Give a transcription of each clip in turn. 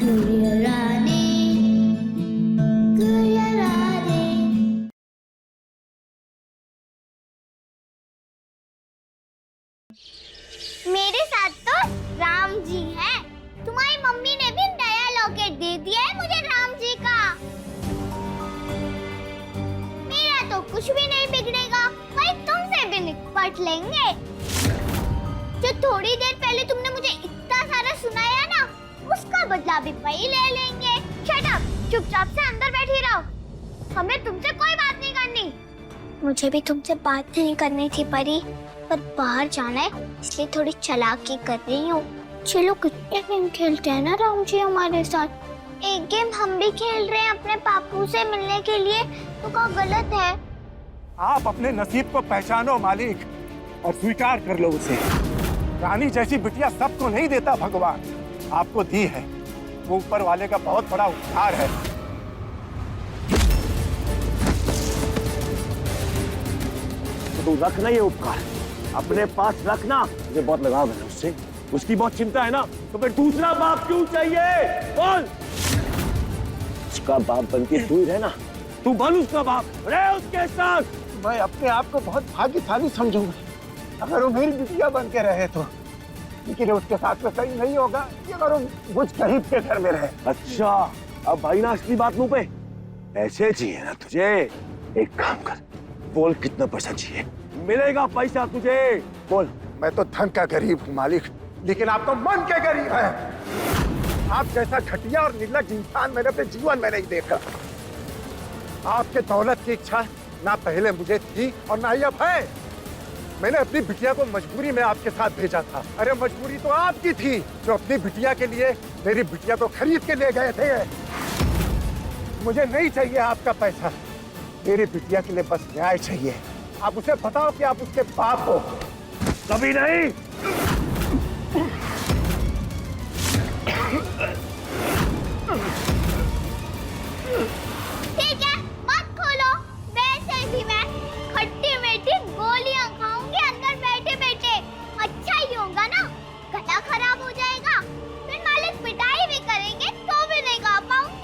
गुड़िया रानी। मेरे साथ तो राम जी हैं। तुम्हारी मम्मी ने भी नया लॉकेट दे दिया है मुझे राम जी का। मेरा तो कुछ भी नहीं बिगड़ेगा, भाई तुमसे भी निपट लेंगे। जो थोड़ी देर पहले तुमने मुझे इतना सारा सुनाया ना, उसका बदला भी वही ले लेंगे। शट अप, चुपचाप से अंदर बैठी रहो, हमें तुमसे कोई बात नहीं करनी। मुझे भी तुमसे बात नहीं करनी थी परी, पर बाहर जाना है इसलिए थोड़ी चालाकी कर रही हूँ। चलो कितने गेम खेलते हैं ना राम जी हमारे साथ। एक गेम हम भी खेल रहे हैं अपने पापू से मिलने के लिए, तो क्या गलत है? आप अपने नसीब को पहचानो मालिक, और स्वीकार कर लो उसे। रानी जैसी बिटिया सबको नहीं देता भगवान, आपको दी है। वो ऊपर वाले का बहुत बड़ा उपकार है। तो तू रखना ये उपकार, अपने पास रखना। मुझे बहुत लगाव है उससे, उसकी बहुत चिंता है ना, तो फिर दूसरा बाप क्यों चाहिए? बोल। उसका बाप बनके तू ही रहना, तू बन उसका बाप, रह उसके साथ। मैं अपने आप को बहुत भाग्यशाली समझूंगा अगर वो मेरी बिटिया बन के रहे तो, लेकिन उसके साथ तो सही नहीं होगा अगर वो मुझ गरीब के घर में रहे। अच्छा, अब भाई ना असली बात मुंह पे। ऐसे चाहिए ना तुझे, एक काम कर, बोल कितना पैसा चाहिए, मिलेगा पैसा तुझे, बोल। मैं तो धन का गरीब हूँ मालिक, लेकिन आप तो मन के गरीब हैं। आप जैसा घटिया और निर्लज्ज इंसान मैंने अपने जीवन में नहीं देखा। आपके दौलत की इच्छा ना पहले मुझे थी और ना ही अब है। मैंने अपनी बिटिया को मजबूरी में आपके साथ भेजा था। अरे मजबूरी तो आपकी थी, जो अपनी बिटिया के लिए मेरी बिटिया को खरीद के ले गए थे। मुझे नहीं चाहिए आपका पैसा, मेरी बिटिया के लिए बस न्याय चाहिए। आप उसे बताओ कि आप उसके बाप हो। कभी नहीं। ठीक है, मत खोलो। वैसे भी मैं खट्टी मीठी गोलियां खाऊंगी अंदर बैठे बैठे। अच्छा ही होगा ना, गला खराब हो जाएगा, फिर मालिक पिटाई भी करेंगे तो भी नहीं खा पाऊंगी।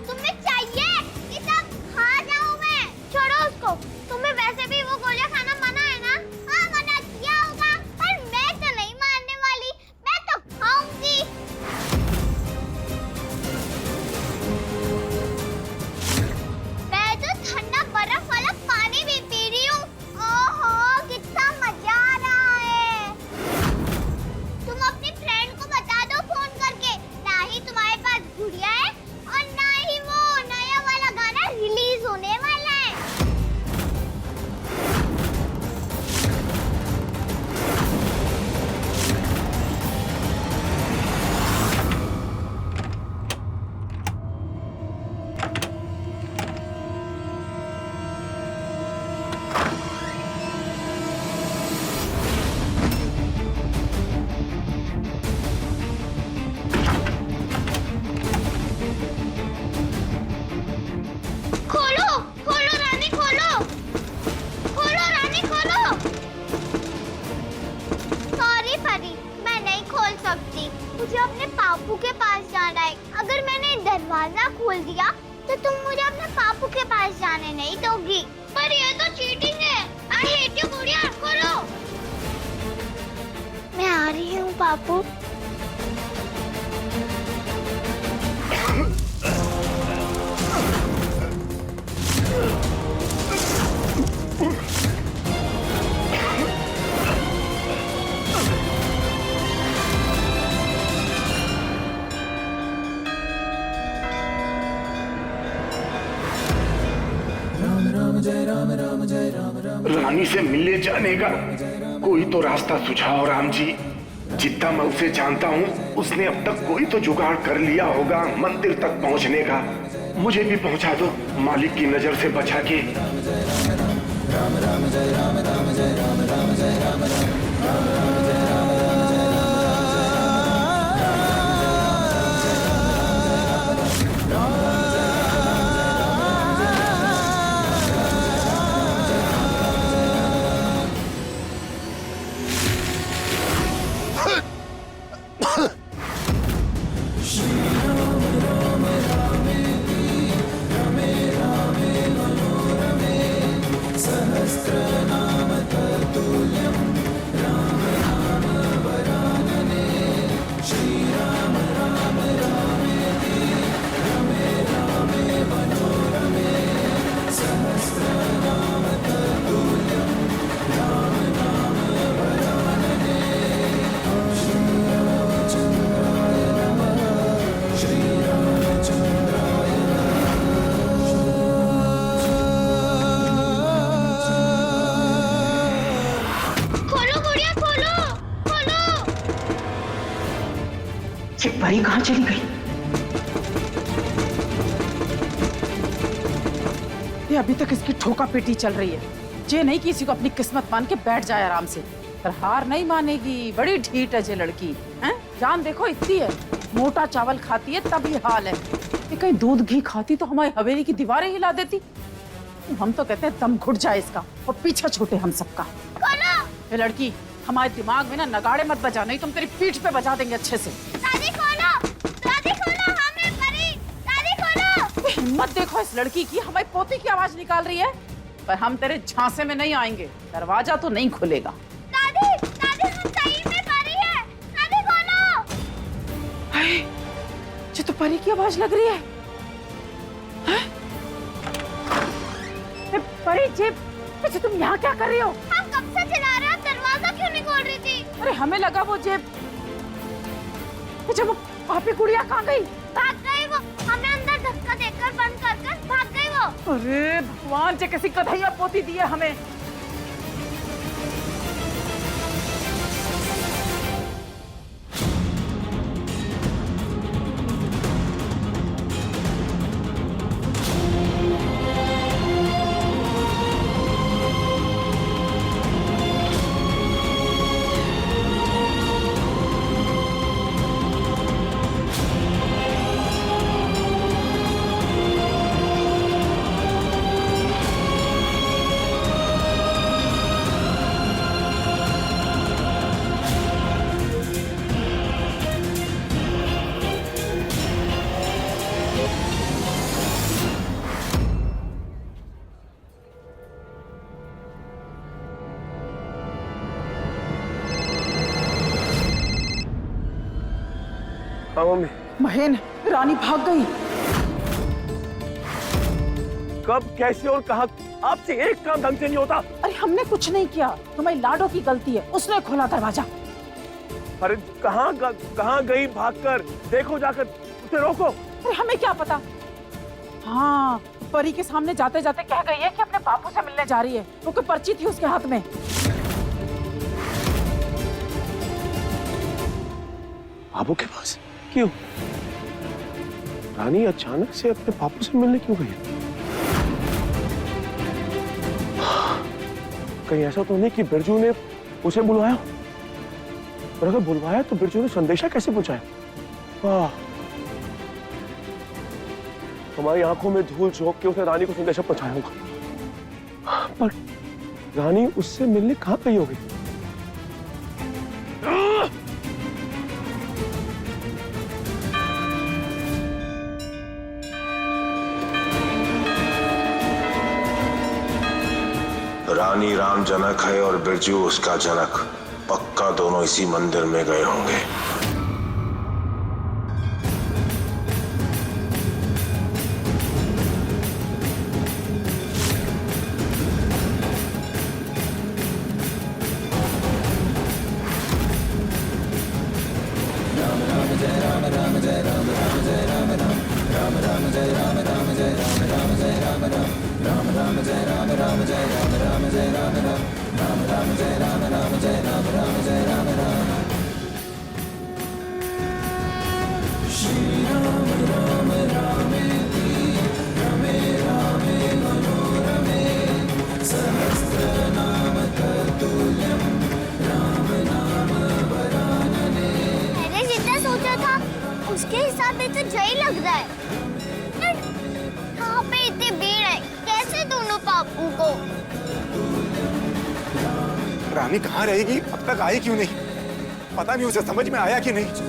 तुम्हें चाहिए कि सब खा जाऊं मैं? छोड़ो उसको, तुम्हें वैसे भी वो गोलियां खाना मना है ना? हाँ मना किया होगा, पर मैं तो नहीं मानने वाली, मैं तो खाऊंगी। मैं तो ठंडा बर्फ वाला पानी भी पी रही हूँ। ओहो कितना मजा आ रहा है। तुम अपनी फ्रेंड को बता दो फोन करके, ना ही तुम्हारे पास गुड़िया है और ना ही वो नया वाला गाना रिलीज होने वाला है। खोलो खोलो रानी, खोलो खोलो रानी, खोलो। सॉरी परी, मैं नहीं खोल सकती, मुझे अपने पापू के पास जाना है। अगर मैंने दरवाजा खोल दिया तो तुम मुझे अपने पापू के पास जाने नहीं दोगी। पर ये तो चीटिंग है। आई हेट यू गुड़िया, खोलो। मैं आ रही हूँ पापू। रानी से मिलने जाने का कोई तो रास्ता सुझाओ राम जी। जितना मैं उसे जानता हूँ उसने अब तक कोई तो जुगाड़ कर लिया होगा मंदिर तक पहुँचने का। मुझे भी पहुँचा दो मालिक की नजर से बचा के। ये परी कहाँ चली गई? ये अभी तक इसकी ठोका पीटी चल रही है। जे नहीं किसी को अपनी किस्मत मान के बैठ जाए आराम से, पर हार नहीं मानेगी। बड़ी ढीठ है जे लड़की हैं? जान देखो इतनी है, मोटा चावल खाती है तब ये हाल है। ये कहीं दूध घी खाती तो हमारी हवेली की दीवारें हिला देती। हम तो कहते हैं दम घुट जाए इसका और पीछा छूटे हम सबका। ये लड़की हमारे दिमाग में ना नगाड़े मत बजा, नहीं तुम तेरी पीठ पे बजा देंगे अच्छे से। दादी खोलो, हमें परी, दादी खोलो। हिम्मत देखो इस लड़की की, हमारी पोती की आवाज निकाल रही है, पर हम तेरे झांसे में नहीं आएंगे, दरवाजा तो नहीं खुलेगा। दादी हम सही में परी है, दादी खोलो। हाय, ये तो परी की आवाज लग रही है। हैं? ए, परी जी, तुम यहाँ क्या कर रही हो? हम कब से चिल्ला रहे हो, दरवाजा क्यों नहीं खोल रही थी? अरे हमें लगा वो जेब, वो पापी गुड़िया कहाँ गई? भाग गई वो, हमें अंदर धक्का देकर बंद कर भाग गई वो। अरे भगवान, जे किसी कन्हैया पोती दी है हमें। हाँ मम्मी। महेन, रानी भाग गई। कब, कैसे और कहा? आपसे एक काम ढंग से नहीं होता। अरे हमने कुछ नहीं किया, तुम्हारी लाडो की गलती है, उसने खोला दरवाजा। अरे कहाँ गई भागकर? देखो जाकर, उसे रोको। अरे हमें क्या पता। हाँ, परी के सामने जाते जाते कह गई है कि अपने बापू से मिलने जा रही है, क्योंकि पर्ची थी उसके हाथ में। बाबू के पास क्यों? रानी अचानक से अपने बापू से मिलने क्यों गई? कहीं ऐसा तो नहीं कि बिरजू ने उसे बुलवाया? और अगर बुलवाया तो बिरजू ने संदेशा कैसे पहुंचाया? हमारी आंखों में धूल झोंक के उसने रानी को संदेशा पहुंचाया होगा, पर रानी उससे मिलने कहां गई होगी? रानी राम जनक है और बिरजू उसका जनक। पक्का दोनों इसी मंदिर में गए होंगे। यहाँ पे तो जय लग रहा है। यहाँ पे इतनी भीड़ है, कैसे दोनों पापू को? रानी कहाँ रहेगी? अब तक आई क्यों नहीं? पता नहीं उसे समझ में आया कि नहीं।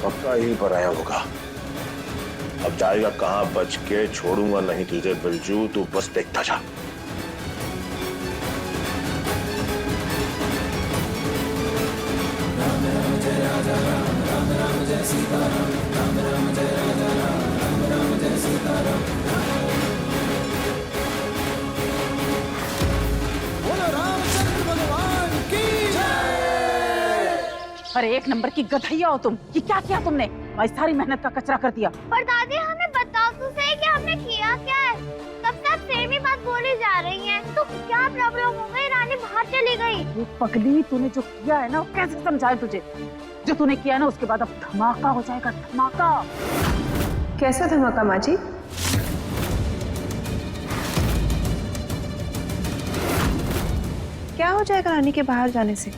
पक्का यहीं पर आया होगा। अब जाएगा कहाँ बच के? छोड़ूंगा नहीं तुझे बिरजू, तू बस देखता जा। अरे एक नंबर की गधैया हो तुम। ये क्या किया तुमने? भाई सारी मेहनत का कचरा कर दिया। पर दादी हमें बताओ तो सही कि हमने किया क्या है? तब से आप सेम ही बात बोली जा रही हैं। तो क्या प्रॉब्लम हो गई? रानी बाहर चली गई। ये पगली, तूने जो किया है ना, वो कैसे समझाए तुझे? जो तूने किया ना, उसके बाद अब धमाका हो जाएगा, धमाका। कैसा धमाका माँ जी? क्या हो जाएगा रानी के बाहर जाने से?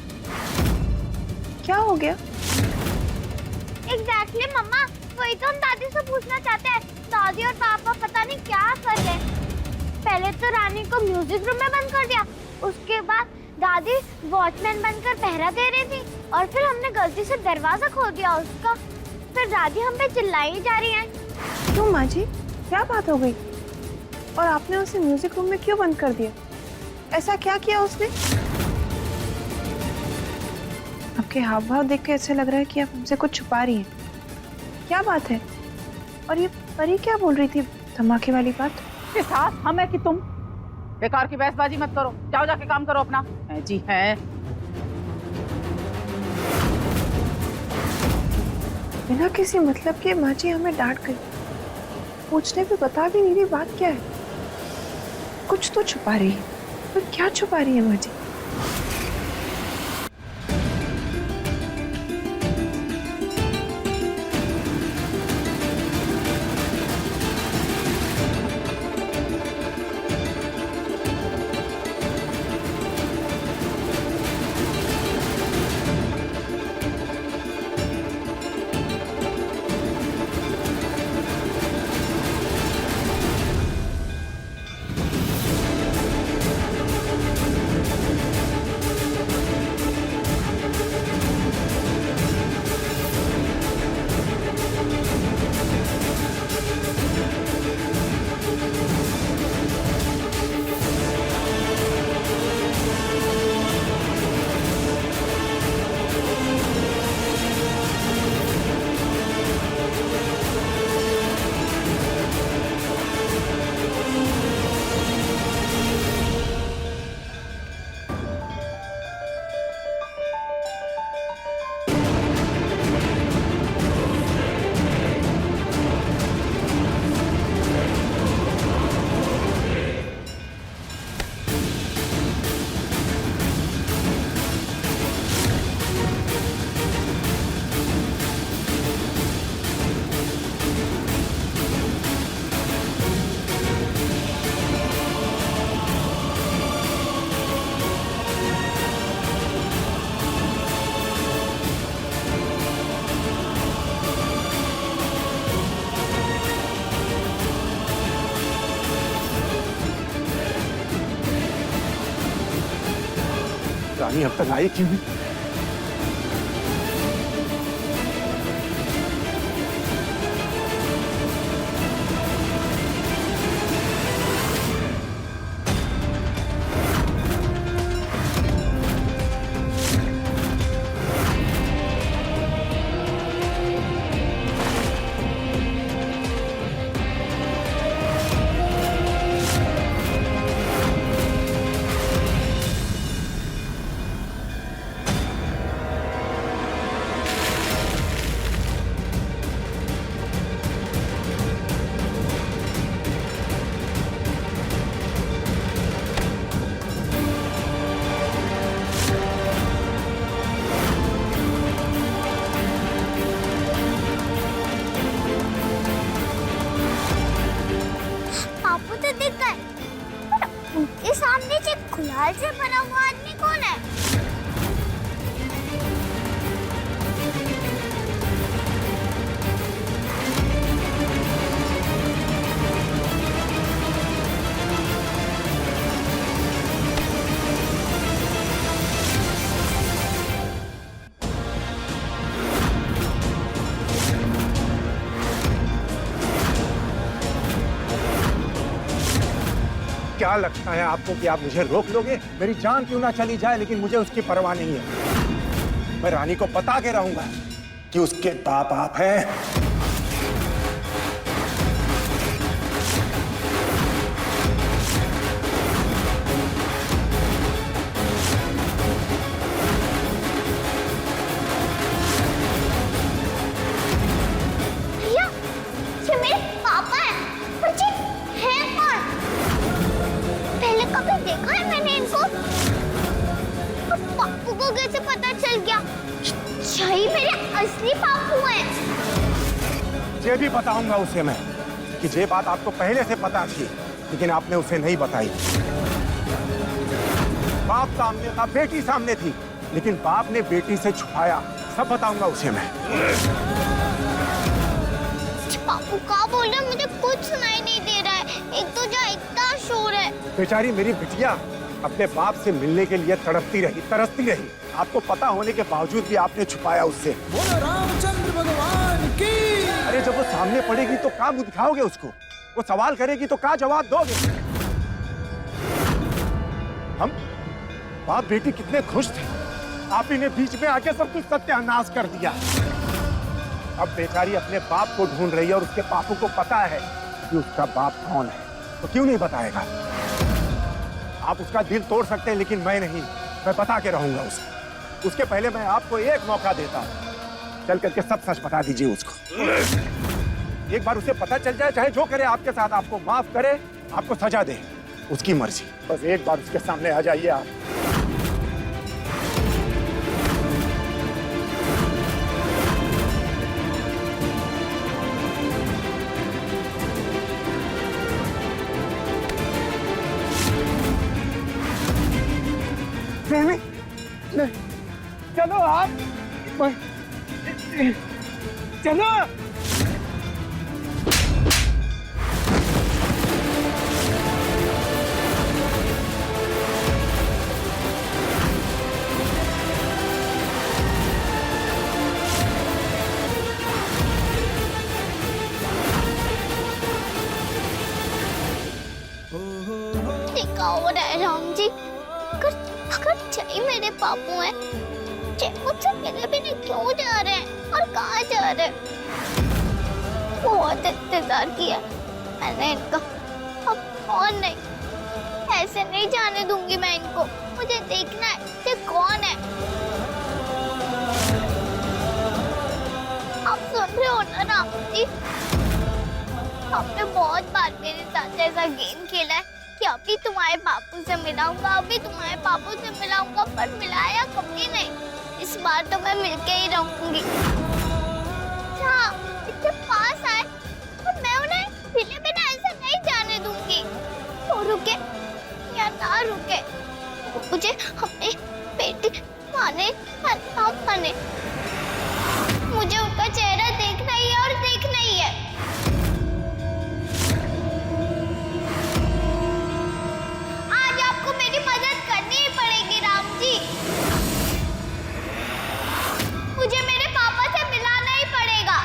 क्या हो गया? एग्जैक्टली मम्मा, वही तो हम दादी से पूछना चाहते हैं। दादी और पापा पता नहीं क्या कर रहे हैं। पहले तो रानी को म्यूजिक रूम में बंद कर दिया, उसके बाद दादी वॉचमैन बनकर पहरा दे रही थी, और फिर हमने गलती से दरवाजा खोल दिया उसका। फिर दादी हम पे चिल्लाई जा रही है। क्यों माँ जी, क्या बात हो गई? और आपने उसे म्यूजिक रूम में क्यों बंद कर दिया? ऐसा क्या किया उसने? आपके हाव भाव देख के ऐसा लग रहा है कि आप हमसे कुछ छुपा रही हैं। क्या बात है? और ये परी क्या बोल रही थी, धमाके वाली बात? के साथ हम है कि तुम? बेकार की बहसबाजी मत करो, जाओ जाके काम करो अपना। है जी है। बिना किसी मतलब के माँ जी हमें डांट गई, पूछने पे बता भी नहीं रही। बात क्या है? कुछ तो छुपा रही है, पर क्या छुपा रही है माँ जी? रानी अब तक आई क्यों नहीं? सबके सामने से गुलाल से बना हुआ आदमी कौन है? क्या लगता है आपको कि आप मुझे रोक लोगे? मेरी जान क्यों ना चली जाए, लेकिन मुझे उसकी परवाह नहीं है। मैं रानी को बता के रहूंगा कि उसके बाप आप हैं। भैया, ये मेरे पापा हैं। पर ये हैं कौन? पहले कभी देखा है मैंने इनको? और पापू को कैसे पता चल गया? यही मेरे असली पापू हैं। ये भी बताऊंगा उसे मैं कि ये बात आपको पहले से पता थी, लेकिन आपने उसे नहीं बताई। बाप सामने था, बेटी सामने थी, लेकिन बाप ने बेटी से छुपाया। सब बताऊंगा उसे मैं। पापू क्या बोल रहे हैं? मुझे कुछ सुनाई नहीं दे रहा है। एक तो जहाँ इतना शोर है। बेचारी मेरी बिटिया अपने बाप से मिलने के लिए तड़पती रही, तरसती रही। आपको पता होने के बावजूद भी आपने छुपाया उससे। बोलो रामचंद्र भगवान की। अरे जब वो सामने पड़ेगी तो क्या मुंह दिखाओगे उसको? वो सवाल करेगी तो क्या जवाब दोगे? हम बाप बेटी कितने खुश थे, आप ही ने बीच में आके सब कुछ सत्यानाश कर दिया। अब बेचारी अपने बाप को ढूंढ रही है और उसके बापू को पता है कि उसका बाप कौन है, तो क्यों नहीं बताएगा? आप उसका दिल तोड़ सकते हैं, लेकिन मैं नहीं। मैं बता के रहूंगा उसे। उसके पहले मैं आपको एक मौका देता हूं, चल करके सब सच बता दीजिए उसको। एक बार उसे पता चल जाए, चाहे जो करे आपके साथ, आपको माफ करे, आपको सजा दे, उसकी मर्जी। बस एक बार उसके सामने आ जाइए आप। नहीं, नहीं, चलो आप, चलो। देखा हो रहा है राम जी, अगर जय मेरे पापू हैं, जय मुझसे मिले भी नहीं क्यों जा रहे हैं और कहाँ जा रहे हैं? बहुत इंतजार किया मैंने इनका, अब कौन नहीं, ऐसे नहीं जाने दूंगी मैं इनको। मुझे देखना है ये कौन है। आप सुन रहे हो ना राम जी? आपने बहुत बार मेरे साथ ऐसा गेम खेला है कि अभी तुम्हारे बापू से मिलाऊंगा, अभी तुम्हारे बापू से मिलाऊंगा, पर मिलाया कभी नहीं। इस बार तो मैं मिलके ही रहूंगी। हाँ, इतने पास आए और मैं उन्हें मिले बिना ऐसा नहीं जाने दूंगी। वो रुके या ना रुके, मुझे अपनी बेटी माने या ना माने, मुझे उनका चेहरा देखना ही है और देखना ही है। मेरी मदद करनी ही पड़ेगी राम जी। मुझे मेरे पापा से मिलाना ही पड़ेगा।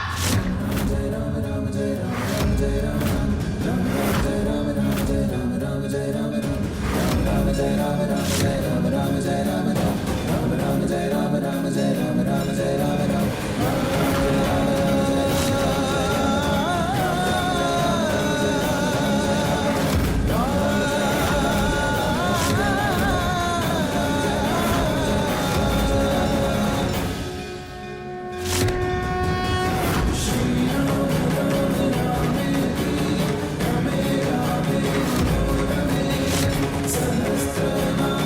सहस्त्रनाम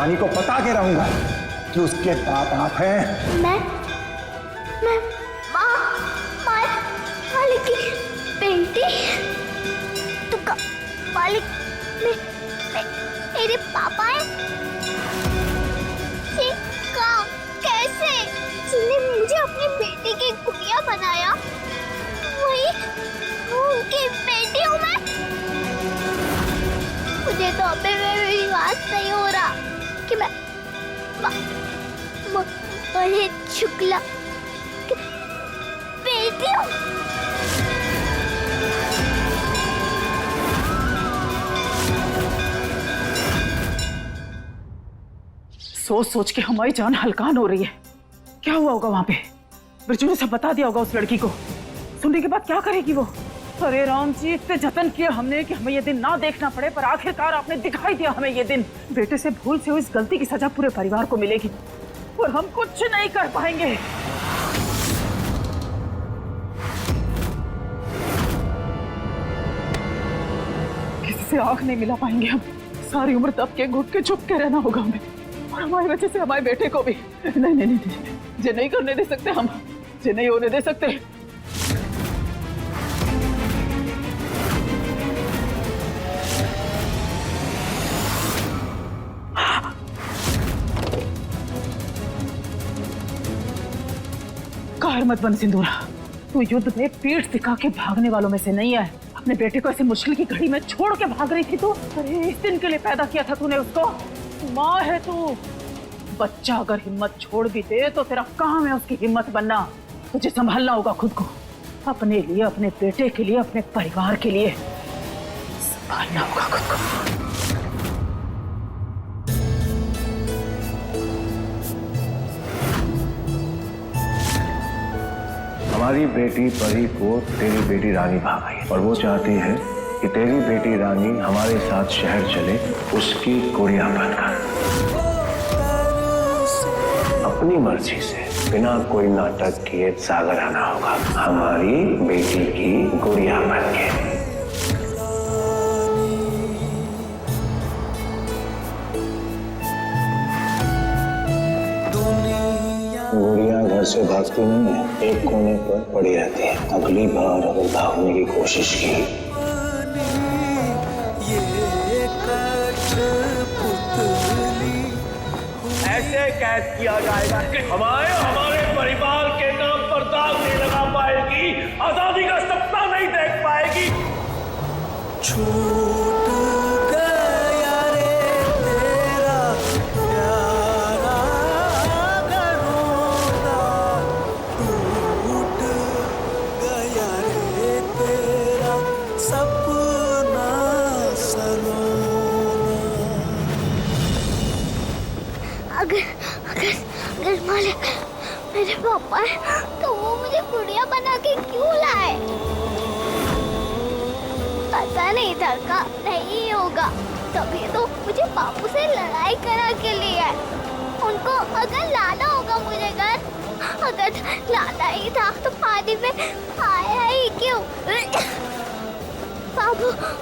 रानी को बता के रहूंगा कि उसके बाप आप हैं। मैं मालिक की बेटी? तू का मालिक मेरे पापा है? कैसे जिसने मुझे अपनी बेटी की गुड़िया बनाया वही उनकी बेटी हूँ मैं? मुझे तो अभी विश्वास नहीं हो रहा कि मैं बड़े शुक्ला की बेटी हूँ। सोच सोच के हमारी जान हलकान हो रही है। क्या हुआ होगा वहां पे? बिरजू ने सब बता दिया होगा उस लड़की को। सुनने के बाद क्या करेगी वो? अरे राम जी, इतने जतन किए हमने कि हमें ये दिन ना देखना पड़े, पर आखिरकार आपने दिखाई दिया हमें ये दिन। बेटे से भूल से हुई इस गलती की सजा पूरे परिवार को मिलेगी और हम कुछ नहीं कर पाएंगे। किसी से आंख नहीं मिला पाएंगे हम। सारी उम्र दब के घुट के चुप के रहना होगा हमें, और हमारी वजह से हमारे बेटे को भी। नहीं नहीं नहीं, ये नहीं करने दे सकते हम, ये नहीं होने दे सकते। कार मत बन सिंदूरा, तू युद्ध में पीठ दिखा के भागने वालों में से नहीं है। अपने बेटे को ऐसे मुश्किल की घड़ी में छोड़ के भाग रही थी तू। अरे इस दिन के लिए पैदा किया था तूने उसको। माँ है तू। बच्चा अगर हिम्मत छोड़ भी दे तो तेरा काम है उसकी हिम्मत बनना। तुझे संभालना होगा खुद को, अपने लिए, अपने बेटे के लिए, अपने परिवार के लिए संभालना होगा खुद को। हमारी बेटी परी को तेरी बेटी रानी भाग और वो चाहती है कि तेरी बेटी रानी हमारे साथ शहर चले, उसकी गुड़िया बनकर, अपनी मर्जी से, बिना कोई नाटक किए सागर आना होगा हमारी बेटी की गुड़िया बन के। गुड़िया घर से भागती नहीं है, एक कोने पर पड़ी रहती है। अगली बार अगर भागने की कोशिश की ऐसे कैद किया जाएगा कि हमारे परिवार के नाम पर दाग नहीं लगा पाएगी, आजादी का सपना नहीं देख पाएगी। छूट गया रे तेरा प्यारा घरोंदा, टूट गया रे तेरा सपना सलोना। अगर मालिक मेरे पापा है तो वो मुझे गुड़िया बना के क्यों लाए? पता नहीं था का नहीं होगा, तभी तो मुझे बापू से लड़ाई करा के लिया है। उनको अगर लाना होगा मुझे घर, अगर लाना ही था तो पानी में आया ही क्यों?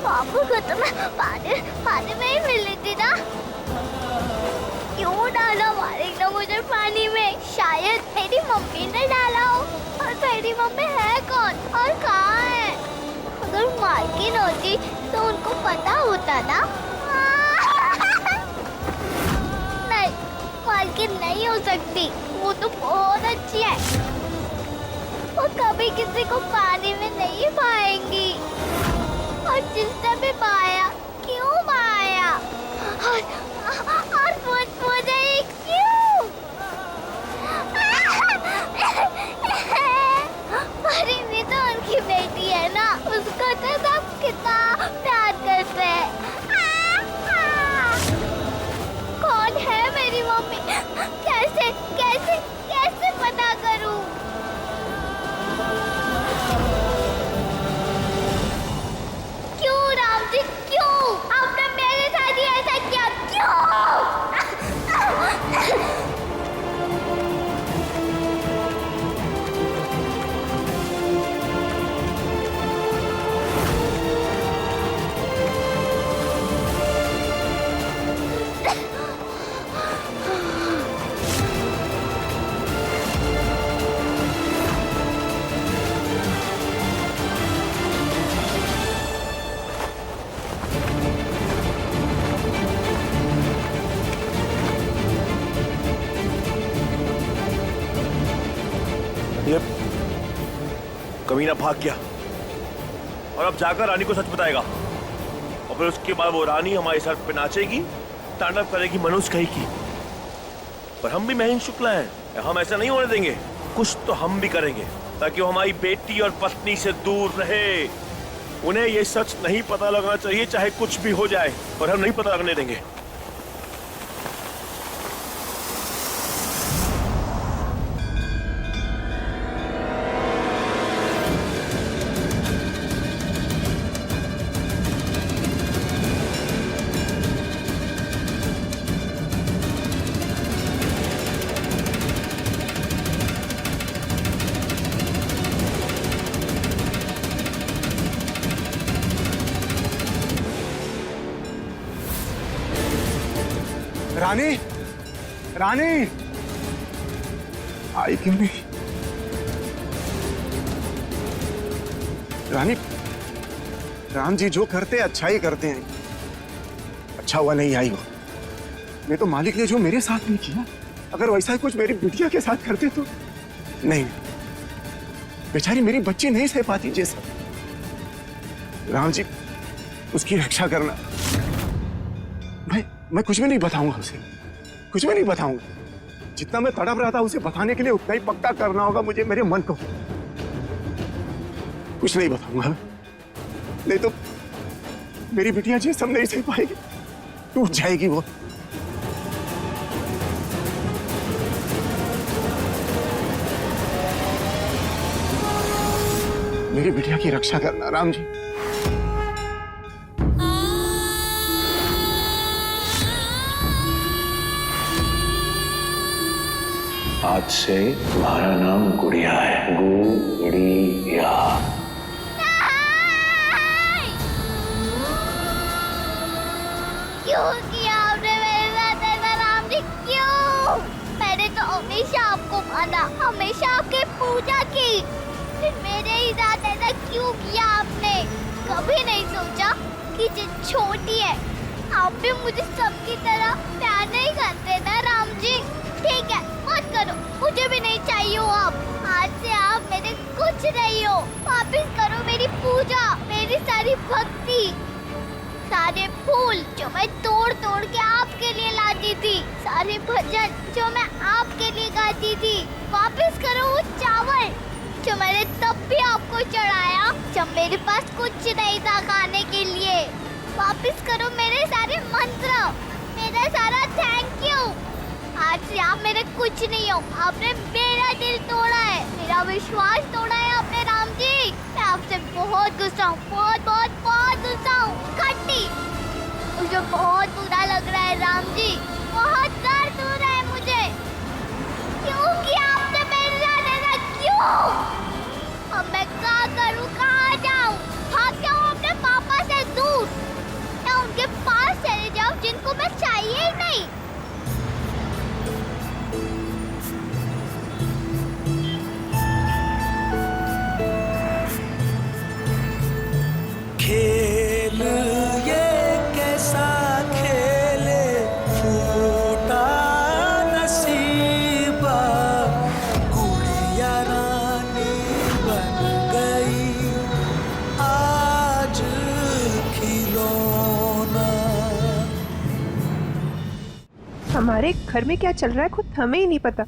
बापू को तो मैं पानी में ही मिली थी ना। क्यों डाला मालिक ने मुझे पानी में? शायद मेरी मम्मी ने डाला हो। और मेरी मम्मी है कौन और कहाँ है? अगर मालकिन होती तो उनको पता होता ना। नहीं, मालकिन नहीं हो सकती, वो तो बहुत अच्छी है। वो कभी किसी को पानी में नहीं पाएंगी, और जिसने भी पाया क्यों पाया? और मुझे क्यों? परी भी तो उनकी बेटी है ना, उसको तो सब कितना प्यार करते हैं। कौन है मेरी मम्मी? कैसे कैसे कैसे पता करूं? क्यों राम जी, क्यों आपने मेरे साथ ही ऐसा किया? क्यों? ये कमीना भाग गया और अब जाकर रानी को सच बताएगा, और फिर उसके बाद वो रानी हमारे सर पे नाचेगी, तांडव करेगी मनुष्य कही की। पर हम भी महेंद्र शुक्ला हैं, हम ऐसा नहीं होने देंगे। कुछ तो हम भी करेंगे ताकि वो हमारी बेटी और पत्नी से दूर रहे। उन्हें ये सच नहीं पता लगना चाहिए, चाहे कुछ भी हो जाए, पर हम नहीं पता लगने देंगे। रानी, रानी आई क्यों नहीं? रानी, राम जी जो करते हैं अच्छा ही करते हैं। अच्छा हुआ नहीं आई वो। मैं तो मालिक ने जो मेरे साथ नहीं किया, अगर वैसा ही कुछ मेरी बिटिया के साथ करते तो नहीं, बेचारी मेरी बच्ची नहीं सह पाती जैसा। राम जी उसकी रक्षा करना। मैं कुछ भी नहीं बताऊंगा उसे, कुछ भी नहीं बताऊंगा। जितना मैं तड़प रहा था उसे बताने के लिए उतना ही पक्का करना होगा मुझे, मेरे मन को। कुछ नहीं बताऊंगा, नहीं तो मेरी बिटिया जी सब नहीं सह पाएगी, टूट जाएगी वो। मेरी बिटिया की रक्षा करना राम जी। आज से तुम्हारा नाम गुड़िया है, गुड़िया। क्यों किया आपने मेरे साथ ऐसा राम जी, क्यों? मैंने तो हमेशा आपको माना, हमेशा आपकी पूजा की, फिर मेरे ही साथ ऐसा क्यों किया आपने? कभी नहीं सोचा कि जो छोटी है आप भी मुझे सबकी तरह प्यार नहीं करते ना राम जी? ठीक है, मत करो, मुझे भी नहीं चाहिए हो आप। आज से आप मेरे कुछ नहीं हो। वापस करो मेरी पूजा, मेरी सारी भक्ति, सारे फूल जो मैं तोड़ तोड़ के आपके लिए लाती थी, सारे भजन जो मैं आपके लिए गाती थी। वापस करो वो चावल जो मैंने तब भी आपको चढ़ाया जब मेरे पास कुछ नहीं था खाने के लिए। वापस करो मेरे सारे मंत्र, मेरा सारा थैंक यू। आज से आप मेरे कुछ नहीं हो। आपने मेरा दिल तोड़ा है, मेरा विश्वास तोड़ा है आपने राम जी। मैं आपसे बहुत गुस्सा हूँ, बहुत बहुत बहुत गुस्सा हूँ। खट्टी, मुझे बहुत बुरा लग रहा है राम जी, बहुत दर्द हो रहा है मुझे। क्यों किया आपने मेरे साथ ऐसा, क्यों? अब मैं क्या करूँ, कहाँ जाऊँ? भाग जाऊँ अपने पापा से दूर, या उनके पास चले जाऊँ जिनको मैं चाहिए ही नहीं? खेल ये कैसा खेले फूटा नसीबा, गुड़िया रानी बन गई आज खिलौना। हमारे घर में क्या चल रहा है खुद हमें ही नहीं पता।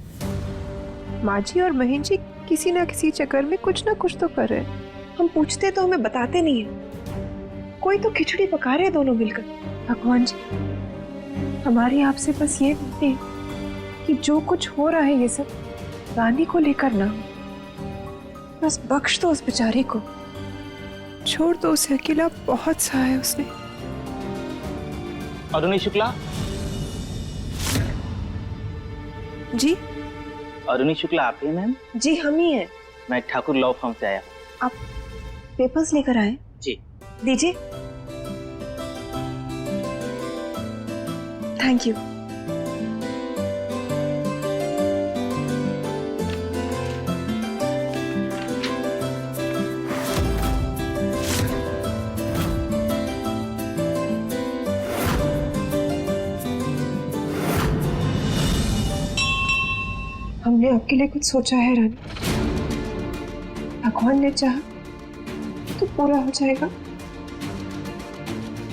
माँ जी और महेंद्र जी किसी ना किसी चक्कर में कुछ ना कुछ तो कर रहे हैं। हम पूछते तो हमें बताते नहीं है। कोई तो खिचड़ी पका रहे हैं दोनों मिलकर। भगवान जी, हमारी आपसे बस ये विनती है कि जो कुछ हो रहा है ये सब रानी को लेकर ना हो। बस बख्श दो उस बेचारी को, छोड़ दो उसे अकेला, बहुत सहा है उसने। अरुणी शुक्ला जी? अरुणी शुक्ला आप ही मैम? जी हम ही हैं। मैं ठाकुर लॉ फर्म से आया। आप पेपर्स लेकर आए? जी। दीजिए। Thank you. हमने आपके लिए कुछ सोचा है रानी। भगवान ने चाहा तो पूरा हो जाएगा।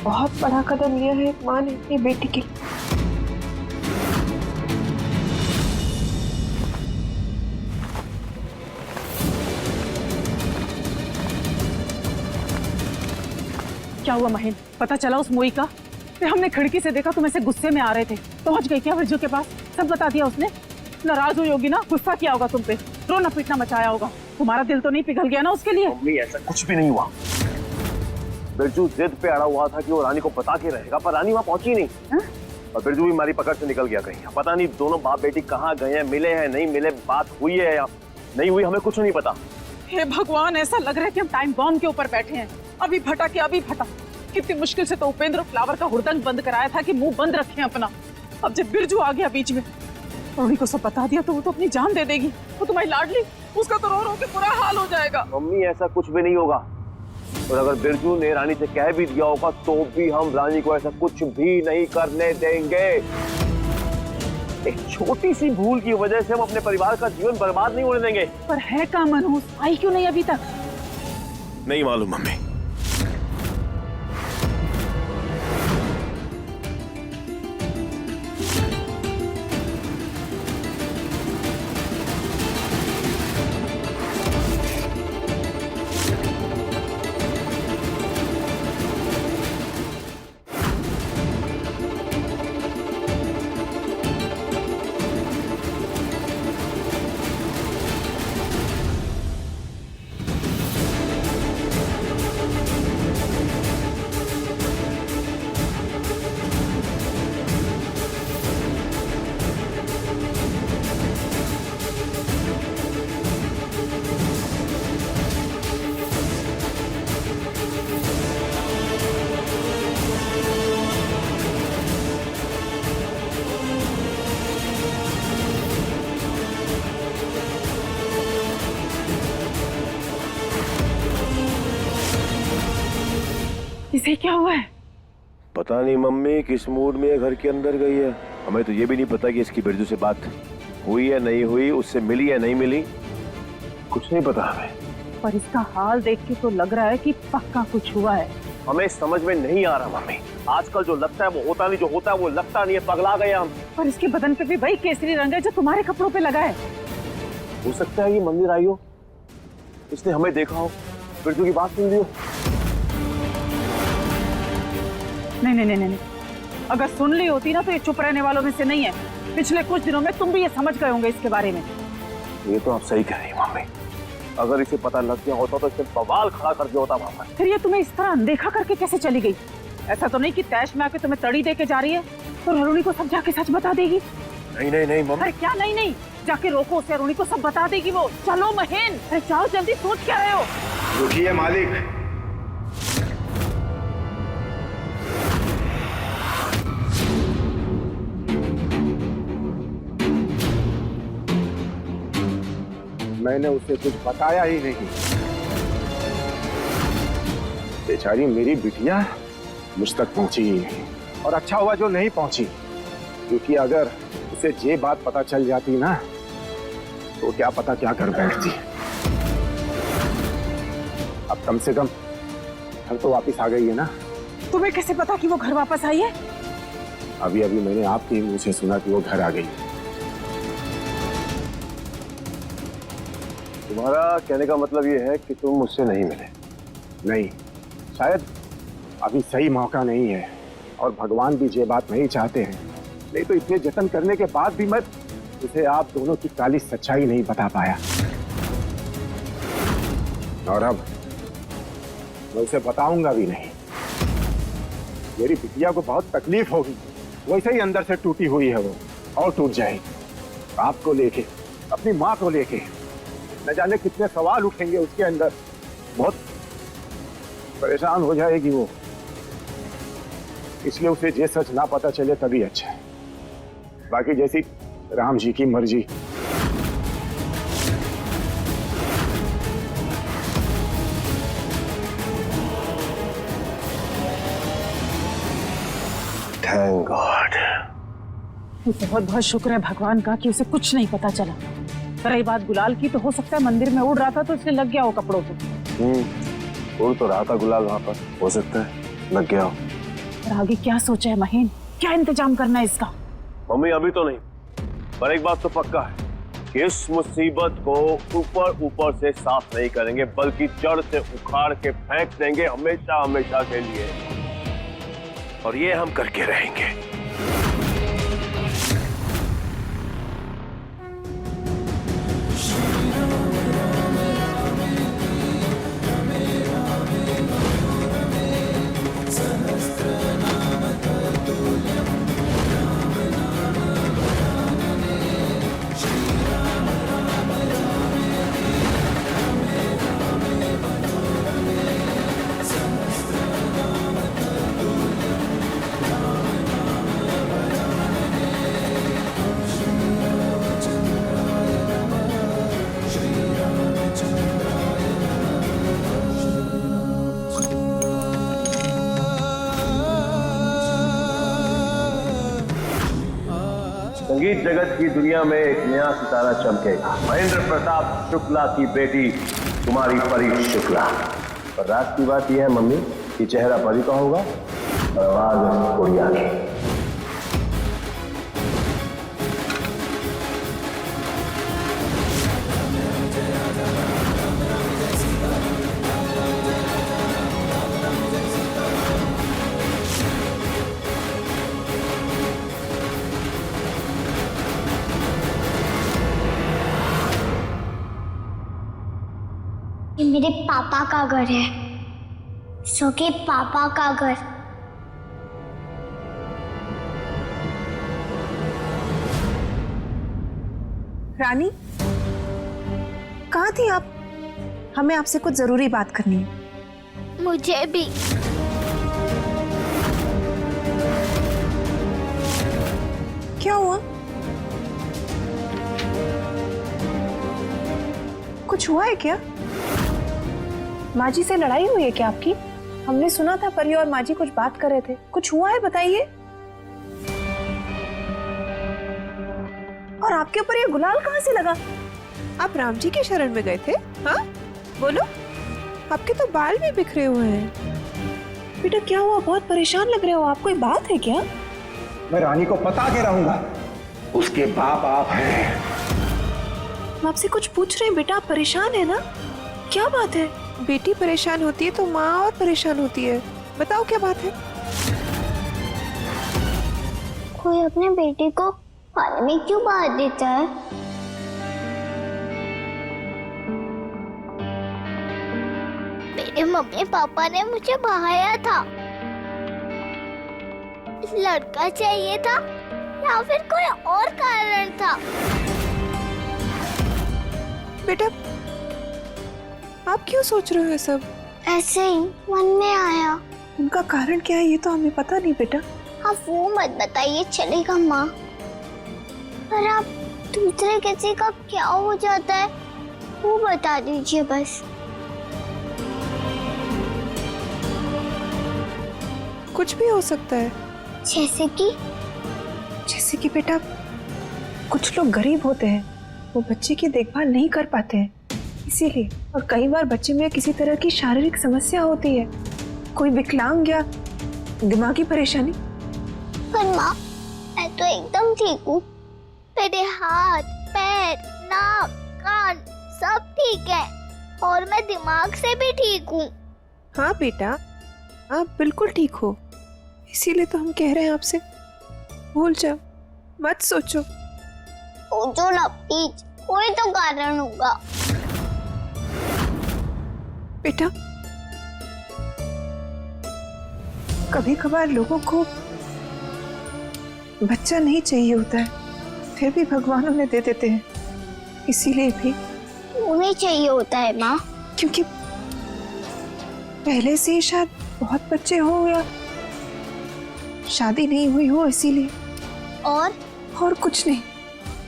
बहुत बड़ा कदम लिया है एक माँ ने अपनी बेटी के लिए। क्या हुआ महेंद्र, पता चला उस मोई का? हमने खिड़की से देखा तुम ऐसे गुस्से में आ रहे थे। पहुंच गई क्या बिरजू के पास? सब बता दिया उसने? नाराज हुई होगी ना, गुस्सा किया होगा तुम पे, रोना पीटना मचाया होगा। तुम्हारा दिल तो नहीं पिघल गया ना उसके लिए? मम्मी ऐसा कुछ भी नहीं हुआ। बिरजू जिद पे अड़ा हुआ था कि वो रानी को बता के रहेगा, पर रानी वहां पहुंची नहीं। और बिरजू भी हमारी पकड़ से निकल गया कहीं। पता नहीं दोनों बाप बेटी कहाँ गए हैं, मिले हैं नहीं मिले, बात हुई है या नहीं हुई, हमें कुछ नहीं पता। हे भगवान, ऐसा लग रहा है कि हम टाइम बॉम्ब के ऊपर बैठे हैं। अभी फटा के अभी फटा। कितनी मुश्किल से तो उपेंद्र फ्लावर का हुड़दंग बंद कराया था कि मुंह बंद रखें अपना। अब जब बिरजू आ गया बीच में, रोनी को सब बता दिया तो वो तो अपनी जान दे देगी। वो तुम्हारी लाडली, उसका तो रो रो के बुरा हाल हो जाएगा। मम्मी ऐसा कुछ भी नहीं होगा, और अगर बिरजू ने रानी से कह भी दिया होगा तो भी हम रानी को ऐसा कुछ भी नहीं करने देंगे। एक छोटी सी भूल की वजह से हम अपने परिवार का जीवन बर्बाद नहीं होने देंगे। पर है का मनहूस, आई क्यों नहीं अभी तक? नहीं मालूम मम्मी। इसे क्या हुआ है? पता नहीं मम्मी किस मूड में घर के अंदर गई है। हमें तो ये भी नहीं पता कि इसकी बिरजू से बात हुई है नहीं हुई, उससे मिली है नहीं मिली, कुछ नहीं पता हमें। पर इसका हाल देख के तो लग रहा है कि पक्का कुछ हुआ है। हमें समझ में नहीं आ रहा मम्मी। आजकल जो लगता है वो होता नहीं, जो होता है वो लगता नहीं है। पगला गए हम। पर इसके बदन पे भी वही केसरी रंग है जो तुम्हारे कपड़ों पे लगा है। हो सकता है ये मंदिर आई हो, इसने हमें देखा हो, बिरजू की बात सुन ली हो। नहीं नहीं नहीं नहीं, अगर सुन ली होती ना तो ये चुप रहने वालों में से नहीं है। पिछले कुछ दिनों में तुम भी ये समझ गए होंगे इसके बारे में। ये तो आप सही कह रही मम्मी। अगर इसे पता लग गया होता तो इसने बवाल खड़ा कर दिया होता वहां पर। फिर ये तुम्हें इस तरह अनदेखा करके कैसे चली गई? ऐसा तो नहीं कि तैश में आके तुम्हें तड़ी दे के जा रही है तो अरुणी को सब जाके सच बता देगी? नहीं नहीं नहीं मम्मी। अरे क्या नहीं नहीं, जाके रोको उसे, अरुणी को सब बता देगी वो। चलो महेंद्र, अरे जाओ जल्दी, सोच क्या रहे हो? रुकिए मालिक। मैंने उसे कुछ बताया ही नहीं। बेचारी मेरी बिटिया मुझ तक पहुंची ही नहीं, और अच्छा हुआ जो नहीं पहुंची, क्योंकि अगर उसे ये बात पता चल जाती ना तो क्या पता क्या कर बैठती। अब कम से कम घर तो वापस आ गई है ना। तुम्हें कैसे पता कि वो घर वापस आई है? अभी अभी मैंने आपके मुंह से सुना कि वो घर आ गई। तुम्हारा कहने का मतलब ये है कि तुम मुझसे नहीं मिले? नहीं, शायद अभी सही मौका नहीं है, और भगवान भी ये बात नहीं चाहते हैं। नहीं तो इतने जतन करने के बाद भी मैं उसे आप दोनों की काली सच्चाई नहीं बता पाया। और अब मैं उसे बताऊंगा भी नहीं। मेरी बिटिया को बहुत तकलीफ होगी, वैसे ही अंदर से टूटी हुई है वो, और टूट जाएगी। आपको लेके, अपनी माँ को लेके न जाने कितने सवाल उठेंगे उसके अंदर। बहुत परेशान हो जाएगी वो। इसलिए उसे ये सच ना पता चले तभी अच्छा है। बाकी जैसी राम जी की मर्जी। Thank God. बहुत बहुत शुक्र है भगवान का कि उसे कुछ नहीं पता चला। रही बात गुलाल की, तो हो सकता है मंदिर में उड़ रहा था तो इसलिए लग गया हो कपड़ों को। उड़ तो रहा था गुलाल वहां पर, हो सकता है लग गया हो। और आगे क्या सोचा है महीन, क्या इंतजाम करना है इसका? मम्मी अभी तो नहीं, पर एक बात तो पक्का है कि इस मुसीबत को ऊपर ऊपर से साफ नहीं करेंगे, बल्कि जड़ से उखाड़ के फेंक देंगे हमेशा हमेशा के लिए। और ये हम करके रहेंगे। संगीत जगत की दुनिया में एक नया सितारा चमकेगा। महेंद्र प्रताप शुक्ला की बेटी कुमारी परी शुक्ला। पर रात की बात यह है मम्मी कि चेहरा परी का होगा और आवाज उड़िया की। ये मेरे पापा का घर है, सगे पापा का घर। रानी, कहाँ थी आप? हमें आपसे कुछ जरूरी बात करनी है। मुझे भी। क्या हुआ? कुछ हुआ है क्या? माँ जी से लड़ाई हुई है क्या आपकी? हमने सुना था परी और माँ जी कुछ बात कर रहे थे। कुछ हुआ है बताइए। और आपके ऊपर ये गुलाल कहाँ से लगा? आप राम जी के शरण में गए थे? हाँ बोलो, आपके तो बाल भी बिखरे हुए हैं। बेटा क्या हुआ? बहुत परेशान लग रहे हो आप, कोई बात है क्या? मैं रानी को बता के रहूंगा, उसके बाप आप हैं। हम आपसे कुछ पूछ रहे हैं बेटा, आप परेशान है ना? क्या बात है? बेटी परेशान होती है तो माँ और परेशान होती है। बताओ क्या बात है? कोई अपने बेटे को पानी में क्यों बांध देता है? मेरे मम्मी पापा ने मुझे बहाया था। लड़का चाहिए था या फिर कोई और कारण था? बेटा आप क्यों सोच रहे हो ये सब? ऐसे ही मन में आया। उनका कारण क्या है ये तो हमें पता नहीं बेटा। आप वो मत बताइए चलेगा माँ, पर आप दूसरे किसी का क्या हो जाता है वो बता दीजिए बस। कुछ भी हो सकता है। जैसे कि बेटा कुछ लोग गरीब होते हैं, वो बच्चे की देखभाल नहीं कर पाते हैं इसीलिए। और कई बार बच्चे में किसी तरह की शारीरिक समस्या होती है, कोई विकलांग या दिमागी परेशानी। पर माँ मैं तो एकदम ठीक हूँ, मेरे हाथ पैर नाक कान सब ठीक है और मैं दिमाग से भी ठीक हूँ। हाँ बेटा आप बिल्कुल ठीक हो, इसीलिए तो हम कह रहे हैं आपसे भूल जाओ, मत सोचो। सोचो ना प्लीज, कोई तो कारण होगा। बेटा कभी कभार लोगों को बच्चा नहीं चाहिए होता है, फिर भी भगवान उन्हें दे देते हैं। इसीलिए भी उन्हें चाहिए होता है माँ, क्योंकि पहले से ही शायद बहुत बच्चे हो या शादी नहीं हुई हो इसीलिए। और कुछ नहीं।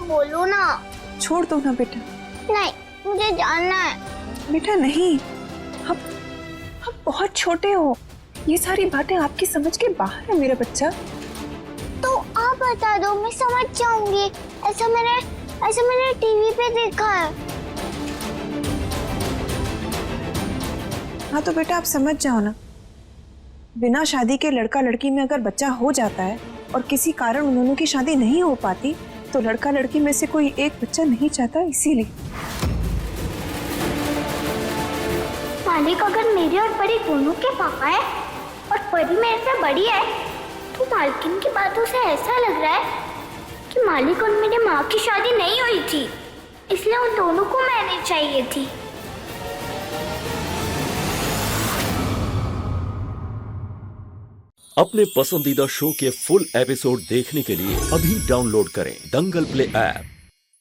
बोलो ना। छोड़ दो ना बेटा। नहीं मुझे जानना है। बेटा नहीं, आप बहुत छोटे हो, ये सारी बातें आपकी समझ के बाहर है मेरा बच्चा। तो आप बता दो, मैं समझ जाऊंगी। ऐसा मैंने ऐसा मैंने टीवी पे देखा है। हाँ तो बेटा आप समझ जाओ ना, बिना शादी के लड़का लड़की में अगर बच्चा हो जाता है और किसी कारण उन दोनों की शादी नहीं हो पाती तो लड़का लड़की में से कोई एक बच्चा नहीं चाहता, इसीलिए। मालिक अगर मेरे और परी दोनों के पापा है और परी मेरे से बड़ी है तो मालकिन की बातों से ऐसा लग रहा है कि मालिक और मेरी माँ की शादी नहीं हुई थी, इसलिए उन दोनों को मैंने चाहिए थी। अपने पसंदीदा शो के फुल एपिसोड देखने के लिए अभी डाउनलोड करें दंगल प्ले ऐप।